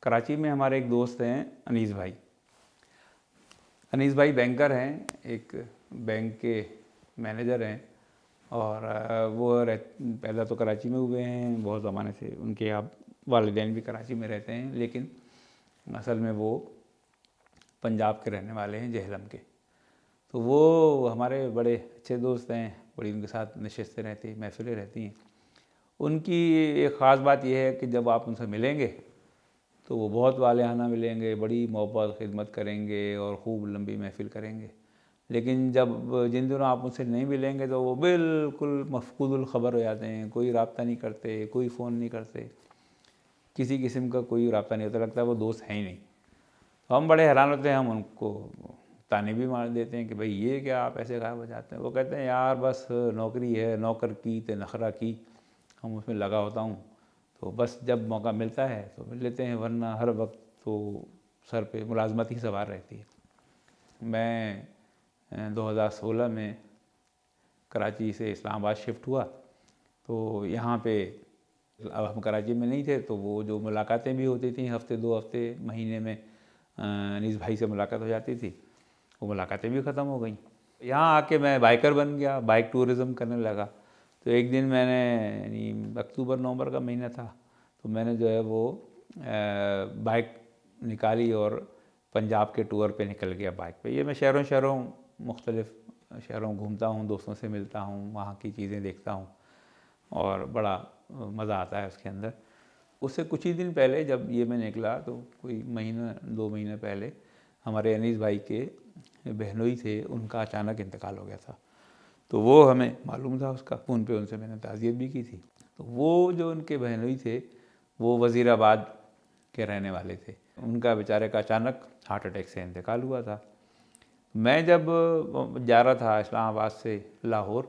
कराची में हमारे एक दोस्त हैं अनीस भाई। अनीस भाई बैंकर हैं, एक बैंक के मैनेजर हैं। और पैदा तो कराची में हुए हैं, बहुत ज़माने से उनके आप वालिदैन भी कराची में रहते हैं, लेकिन असल में वो पंजाब के रहने वाले हैं, जेहलम के। तो वो हमारे बड़े अच्छे दोस्त हैं, बड़ी उनके साथ नशिस्तें रहती, महफिलें रहती हैं। उनकी एक ख़ास बात यह है कि जब आप उनसे मिलेंगे तो वो बहुत वालेहाना मिलेंगे, बड़ी मोहब्बत खिदमत करेंगे और खूब लंबी महफिल करेंगे। लेकिन जिन दिनों आप उनसे नहीं मिलेंगे तो वो बिल्कुल मफकूदुल ख़बर हो जाते हैं, कोई रब्ता नहीं करते, कोई फ़ोन नहीं करते, किसी किस्म का कोई रब्ता नहीं होता, लगता है वो दोस्त हैं ही नहीं। तो हम बड़े हैरान होते हैं, हम उनको ताने भी मार देते हैं कि भाई ये क्या आप ऐसे गायब हो जाते हैं। वो कहते हैं यार बस नौकरी है, नौकर की ते नखरा की, हम उसमें लगा होता हूँ, तो बस जब मौका मिलता है तो मिल लेते हैं, वरना हर वक्त तो सर पे मुलाजमत ही सवार रहती है। मैं 2016 में कराची से इस्लामाबाद शिफ्ट हुआ, तो यहाँ पे अब हम कराची में नहीं थे, तो वो जो मुलाकातें भी होती थी हफ्ते 2 हफ्ते महीने में अनीस भाई से मुलाकात हो जाती थी, वो मुलाकातें भी ख़त्म हो गई। यहाँ आके मैं बाइकर बन गया, बाइक टूरिज़म करने लगा। तो एक दिन मैंने, यानी अक्टूबर नवंबर का महीना था, तो मैंने जो है वो बाइक निकाली और पंजाब के टूर पे निकल गया बाइक पे। ये मैं शहरों मुख्तलिफ़ शहरों घूमता हूँ, दोस्तों से मिलता हूँ, वहाँ की चीज़ें देखता हूँ और बड़ा मज़ा आता है उसके अंदर। उससे कुछ ही दिन पहले जब ये मैं निकला, तो कोई महीना 2 महीने पहले हमारे अनीस भाई के बहनोई थे, उनका अचानक इंतकाल हो गया था। तो वो हमें मालूम था उसका, फ़ोन पे उनसे मैंने ताज़ियत भी की थी। तो वो जो उनके बहनोई थे वो वज़ीराबाद के रहने वाले थे। उनका बेचारे का अचानक हार्ट अटैक से इंतकाल हुआ था। मैं जब जा रहा था इस्लामाबाद से लाहौर,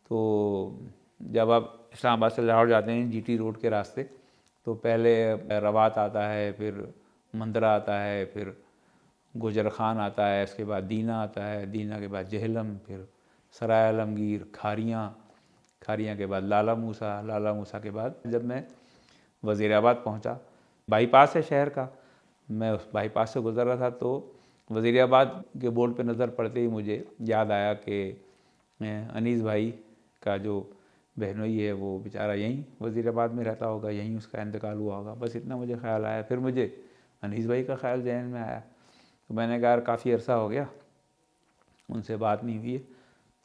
तो जब आप इस्लामाबाद से लाहौर जाते हैं जीटी रोड के रास्ते, तो पहले रवात आता है, फिर मंदरा आता है, फिर गुजर खान आता है, उसके बाद दीना आता है, दीना के बाद जेहलम, फिर सराय आलमगीर, खारियाँ, खारियाँ के बाद लाला मूसा, लाला मूसा के बाद जब मैं वज़ीराबाद पहुँचा, बाईपास है शहर का, मैं उस बाईपास से गुज़र रहा था, तो वज़ीराबाद के बोर्ड पे नज़र पड़ते ही मुझे याद आया कि अनीस भाई का जो बहनोई है वो बेचारा यहीं वज़ीराबाद में रहता होगा, यहीं उसका इंतकाल हुआ होगा। बस इतना मुझे ख्याल आया। फिर मुझे अनीस भाई का ख्याल जहन में आया, तो मैंने कहा यार काफ़ी अरसा हो गया उनसे बात नहीं हुई है।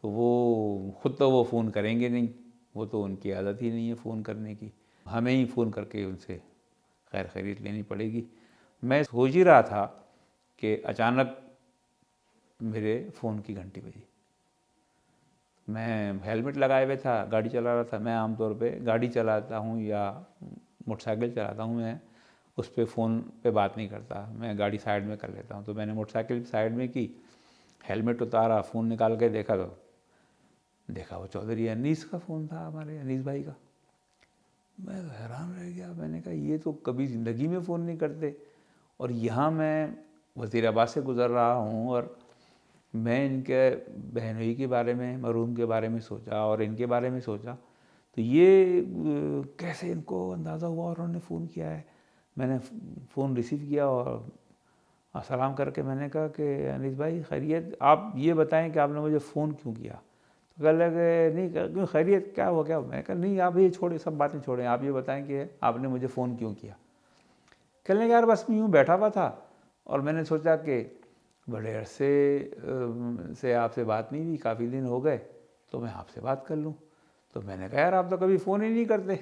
तो वो ख़ुद तो वो फ़ोन करेंगे नहीं, वो तो उनकी आदत ही नहीं है फ़ोन करने की, हमें ही फ़ोन करके उनसे खैर खैरियत लेनी पड़ेगी। मैं सोच ही रहा था कि अचानक मेरे फ़ोन की घंटी बजी। मैं हेलमेट लगाए हुए था, गाड़ी चला रहा था। मैं आमतौर पे गाड़ी चलाता हूँ या मोटरसाइकिल चलाता हूँ, मैं उस पर फ़ोन पे बात नहीं करता, मैं गाड़ी साइड में कर लेता हूँ। तो मैंने मोटरसाइकिल साइड में की, हेलमेट उतारा, फ़ोन निकाल के देखा, तो देखा वो चौधरी अनीस का फ़ोन था, हमारे अनीस भाई का। मैं हैरान रह गया, मैंने कहा ये तो कभी ज़िंदगी में फ़ोन नहीं करते, और यहाँ मैं वज़ीराबाद से गुज़र रहा हूँ और मैं इनके बहनोई के बारे में, मरहूम के बारे में सोचा और इनके बारे में सोचा, तो ये कैसे इनको अंदाज़ा हुआ और उन्होंने फ़ोन किया है। मैंने फ़ोन रिसीव किया और सलाम करके मैंने कहा कि अनीस भाई खैरियत, आप ये बताएं कि आपने मुझे फ़ोन क्यों किया। तो कहने लगे नहीं क्यों, खैरियत क्या हो गया। मैंने कहा नहीं, आप ये छोड़े, सब बातें छोड़ें, आप ये बताएं कि आपने मुझे फ़ोन क्यों किया। कहने लगे यार बस मैं यूँ बैठा हुआ था और मैंने सोचा कि बड़े अरसे से आपसे बात नहीं हुई, काफ़ी दिन हो गए, तो मैं आपसे बात कर लूँ। तो मैंने कहा यार आप तो कभी फ़ोन ही नहीं करते,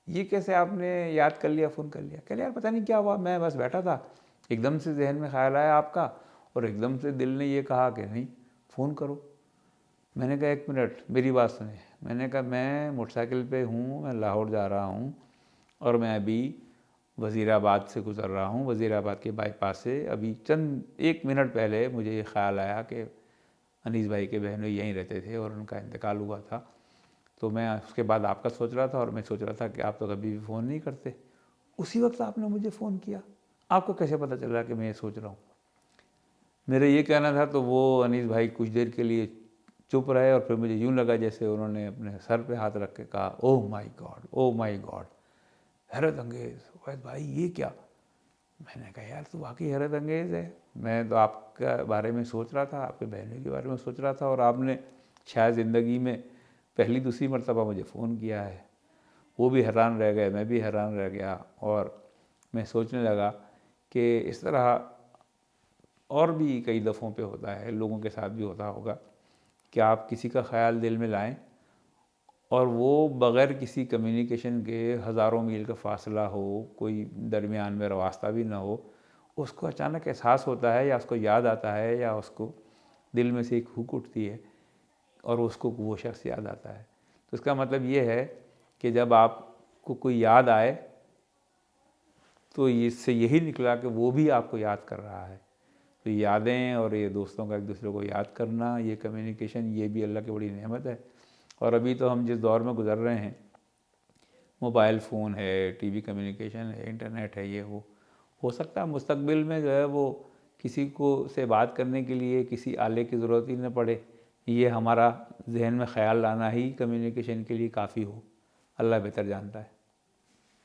ये कैसे आपने याद कर लिया, फ़ोन कर लिया। कह यार पता नहीं क्या हुआ, मैं बस बैठा था, एकदम से जहन में ख्याल आया आपका और एकदम से दिल ने ये कहा कि नहीं फ़ोन करो। मैंने कहा 1 मिनट मेरी बात सुने। मैंने कहा मैं मोटरसाइकिल पे हूँ, मैं लाहौर जा रहा हूँ और मैं अभी वज़ीराबाद से गुज़र रहा हूँ, वज़ीराबाद के बाईपास से अभी चंद 1 मिनट पहले मुझे ये ख्याल आया कि अनीस भाई के बहनोई यहीं रहते थे और उनका इंतकाल हुआ था। तो मैं उसके बाद आपका सोच रहा था और मैं सोच रहा था कि आप तो कभी भी फ़ोन नहीं करते, उसी वक्त आपने मुझे फ़ोन किया, आपको कैसे पता चला कि मैं ये सोच रहा हूँ। मेरे ये कहना था तो वो अनीस भाई कुछ देर के लिए चुप रहे और फिर मुझे यूँ लगा जैसे उन्होंने अपने सर पे हाथ रख के कहा oh my God, oh my God. हैरत अंगेज़, वैद भाई ये क्या। मैंने कहा यार तो वाकई हैरत अंगेज़ है, मैं तो आपका बारे में सोच रहा था, आपके बहनोई के बारे में सोच रहा था, और आपने शायद ज़िंदगी में पहली दूसरी मरतबा मुझे फ़ोन किया है। वो भी हैरान रह गए, मैं भी हैरान रह गया, और मैं सोचने लगा कि इस तरह और भी कई दफ़ों पे होता है, लोगों के साथ भी होता होगा कि आप किसी का ख़्याल दिल में लाएं और वो बग़ैर किसी कम्युनिकेशन के हज़ारों मील का फ़ासला हो, कोई दरमियान में रास्ता भी ना हो, उसको अचानक एहसास होता है या उसको याद आता है या उसको दिल में से एक हुक उठती है और उसको वो शख्स याद आता है। तो इसका मतलब ये है कि जब आपको कोई याद आए तो इससे यही निकला कि वो भी आपको याद कर रहा है। तो यादें और ये दोस्तों का एक दूसरे को याद करना, ये कम्युनिकेशन, ये भी अल्लाह की बड़ी नेमत है। और अभी तो हम जिस दौर में गुज़र रहे हैं, मोबाइल फ़ोन है, टीवी कम्युनिकेशन है, इंटरनेट है, ये वो, हो सकता है मुस्तकबिल में जो है वो किसी को से बात करने के लिए किसी आले की ज़रूरत ही न पड़े, ये हमारा जहन में ख़्याल लाना ही कम्युनिकेशन के लिए काफ़ी हो। अल्लाह बेहतर जानता है।